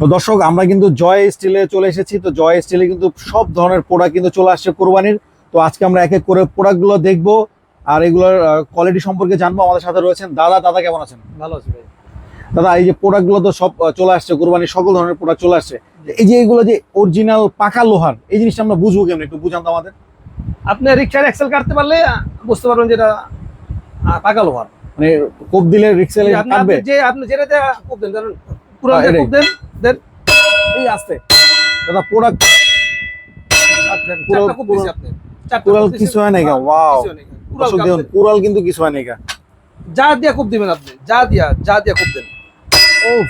তো দর্শক আমরা কিন্তু জয় স্টিলে চলে এসেছি। তো জয় স্টিলে কিন্তু সব ধরনের প্রোডাক্ট কিন্তু চলে আসছে কোরবানির। তো আজকে আমরা এক এক করে প্রোডাক্টগুলো দেখবো আর এগুলোর কোয়ালিটি সম্পর্কে জানবো। আমাদের সাথে রয়েছেন দাদা। দাদা কেমন আছেন? ভালো আছি ভাই। দাদা এই যে প্রোডাক্টগুলো তো সব চলে আসছে, কোরবানির সকল ধরনের প্রোডাক্ট চলে আসছে। এই যে এগুলো যে অরিজিনাল পাকা লোহার, এই জিনিসটা আমরা বুঝবো কেমন, একটু বুঝান তো আমাদের। আপনি রিক্সার এক্সেল কাটতে পারলে বুঝতে পারবেন যেটা পাকা লোহার। মানে কোপ দিলে রিক্সেল কাটবে? যে আপনি যেটাতে কোপ দেন, ধরুন পুরো কোপ দেন দেন এই আস্তে দাদা প্রোডাক্ট চারটা কোপ দিছি আপনি। কুরাল কিছু হয় নাই গা? ওয়াও, কুরাল দেখুন কুরাল কিন্তু কিছু হয় নাই গা। যা দিয়া কোপ দিবেন আপনি, যা দিয়া কোপ দেন। ওফ,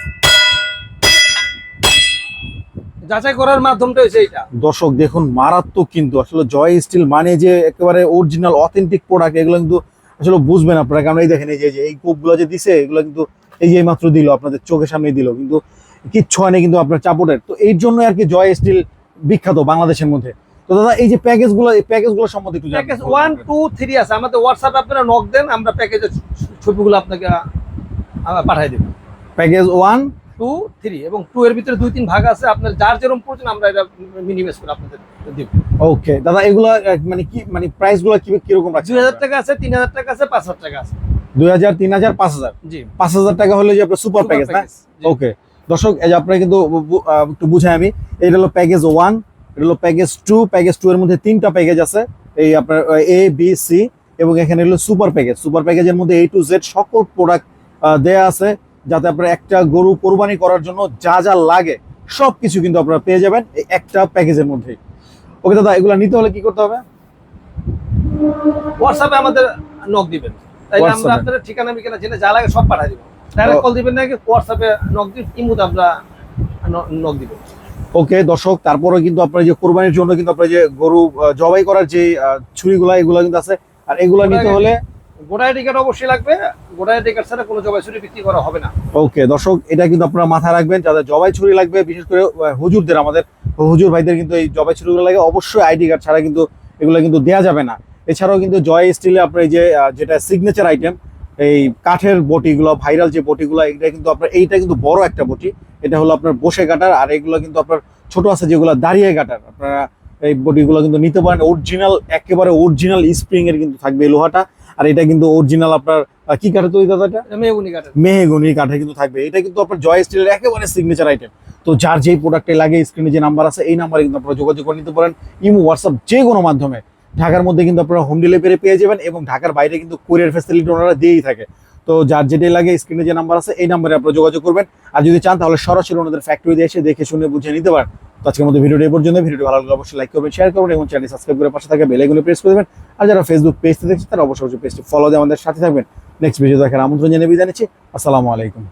যাচাই করার মাধ্যমটা হচ্ছে এইটা। দর্শক দেখুন মারাত্মক কিন্তু। আসলে জয় স্টিল মানে যে একেবারে অরিজিনাল অথেন্টিক প্রোডাক্ট, এগুলো কিন্তু আসলে বুঝবেন আপনারা। কারণ এই দেখেন এই যে এই কোপগুলো যে দিছে, এগুলো কিন্তু এই যে মাত্র দিল, আপনাদের চোখের সামনে দিল, কিন্তু কিচ্ছু হয় না কিন্তু আপনার চাপটের। তো এই জন্য আর কি জয় স্টিল বিখ্যাত বাংলাদেশের মধ্যে। তো দাদা এই যে প্যাকেজগুলো, এই প্যাকেজগুলো সম্বন্ধে একটু প্যাকেজ 1 2 3 আছে আমাদের হোয়াটসঅ্যাপে, আপনারা নক দেন, আমরা প্যাকেজের ছবিগুলো আপনাকে পাঠিয়ে দেব। প্যাকেজ 1 2 3 এবং 2 এর ভিতরে 2-3 ভাগ আছে, আপনার যার যেরকম প্রয়োজন আমরা এটা মিনিমাইজ করে আপনাদের দেব। ওকে দাদা, এগুলো মানে কি, মানে প্রাইসগুলো কি কিরকম রাখছেন? 2000 টাকা আছে, 3000 টাকা আছে, 5000 টাকা আছে। 2000, 3000, 5000। জি, 5000 টাকা হলে যে আপনার সুপার প্যাকেজ না? ওকে দর্শক, এই যে আপনারা কিন্তু একটু বুঝাই আমি। এটা হলো প্যাকেজ 1, এটা হলো প্যাকেজ 2। প্যাকেজ 2 এর মধ্যে 3টা প্যাকেজ আছে, এই আপনার এ বি সি, এবং এখানে হলো সুপার প্যাকেজ। সুপার প্যাকেজের মধ্যে A to Z সকল প্রোডাক্ট দেয়া আছে, যাতে আপনার একটা গরু কোরবানি করার জন্য যা যা লাগে সবকিছু কিন্তু আপনারা পেয়ে যাবেন এই একটা প্যাকেজের মধ্যেই। ওকে দাদা, এগুলো নিতে হলে কি করতে হবে? হোয়াটসঅ্যাপে আমাদের নক দিবেন, তাইলে আমরা WhatsApp-এ? আপনাদের ঠিকানা বিকানা জেনে যা লাগে সব পাঠিয়ে দিব। ডাইরেক্ট কল দিবেন না, হোয়াটসঅ্যাপে নক দিন, ইমুতে আমরা নক দিবেন। ওকে দর্শক, তারপরে কিন্তু আপনার যে কোরবানির জন্য কিন্তু আপনার যে গরু জবাই করার যে ছুরিগুলা, এগুলো কিন্তু আছে। আর এগুলো নিতে হলে গোটা আইডি কার্ড অবশ্যই লাগবে। গোটা আইডি কার্ড ছাড়া কোনো জবাই ছুরি বিক্রি করা হবে না। ওকে দর্শক, এটা কিন্তু আপনারা মাথায় রাখবেন, যাদের জবাই ছুরি লাগবে, বিশেষ করে হুজুরদের, আমাদের হুজুর ভাইদের কিন্তু এই জবাই ছুরিগুলো লাগে। অবশ্যই আইডি কার্ড ছাড়া কিন্তু এগুলো কিন্তু দেওয়া যাবে না। এছাড়াও কিন্তু জয় স্টিলে আপনার এই যে যেটা সিগনেচার আইটেম, এই কাঠের বটিগুলো, ভাইরাল যে বটিগুলো, এটা কিন্তু আপনার এইটা কিন্তু বড় একটা বটি, এটা হলো আপনার বসে কাটার। আর এগুলো কিন্তু আপনার ছোট আছে যেগুলো দাঁড়িয়ে কাটার। আপনারা এই বটিগুলো কিন্তু নিতে পারেন। অরিজিনাল, একেবারে অরিজিনাল স্প্রিং এর কিন্তু থাকবে এই লোহাটা। আর এটা কিন্তু অরিজিনাল আপনার কি কাঠে তৈরি দাদা? এটা মেহগুনি কাঠের। মেহগনি কাঠে কিন্তু থাকবে। এটা কিন্তু আপনার জয় স্টিলের একেবারে সিগনেচার আইটেম। তো যার যেই প্রোডাক্টে লাগে, স্ক্রিনে যে নাম্বার আছে এই নাম্বারে কিন্তু আপনারা যোগাযোগ করে নিতে পারেন, ইমো, হোয়াটসঅ্যাপ, যে কোনো মাধ্যমে। ঢাকার মধ্যে কিন্তু আপনারা হোম ডেলিভারি পেয়ে যাবেন, এবং ঢাকার বাইরে কিন্তু কুরিয়ার ফ্যাসিলিটি ওনারা দিয়েই থাকে। তো যার যেটাই লাগে, স্ক্রিনে যে নাম্বার আছে এই নাম্বারে আপনারা যোগাযোগ করবেন। আর যদি চান তাহলে সরাসরি ওনাদের ফ্যাক্টরিতে এসে দেখে শুনে বুঝে নিতে পারেন। তো আজকের মধ্যে ভিডিওটি এই পর্যন্ত। ভিডিওটি ভালো লাগলে অবশ্যই লাইক করবেন, শেয়ার করবেন, এবং চ্যানেল সাবস্ক্রাইব করে পাশে থাকা বেল আইকনে প্রেস করে দেবেন। আর যারা ফেসবুক পেজতে দেখছেন তারা অবশ্যই পেজটি ফলো দিয়ে আমাদের সাথে থাকবেন। নেক্সট ভিডিও দেখার আমন্ত্রণ জানিয়ে বিদায় নিচ্ছি। আসসালামু আলাইকুম।